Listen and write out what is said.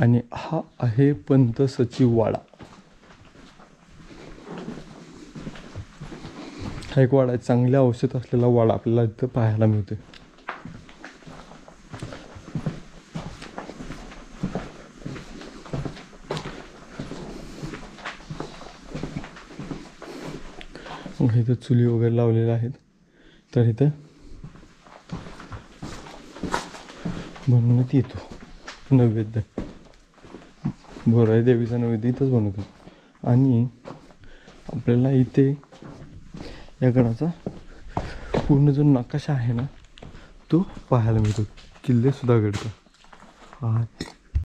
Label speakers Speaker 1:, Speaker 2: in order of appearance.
Speaker 1: आणि हा आहे पंत सचिव वाडा. हा एक वाडा आहे, चांगल्या औषध असलेला वाडा आपल्याला इथं पाहायला मिळते. इथं चुली वगैरे लावलेल्या आहेत. तर इथं बनवण्यात येतो नैवेद्य. बोराई देवीचा नैवेद्य इथंच बनवतो. आणि आपल्याला इथे या गडाचा पूर्ण जो नकाशा आहे ना तो पाहायला मिळतो. किल्ले सुद्धा घडतो.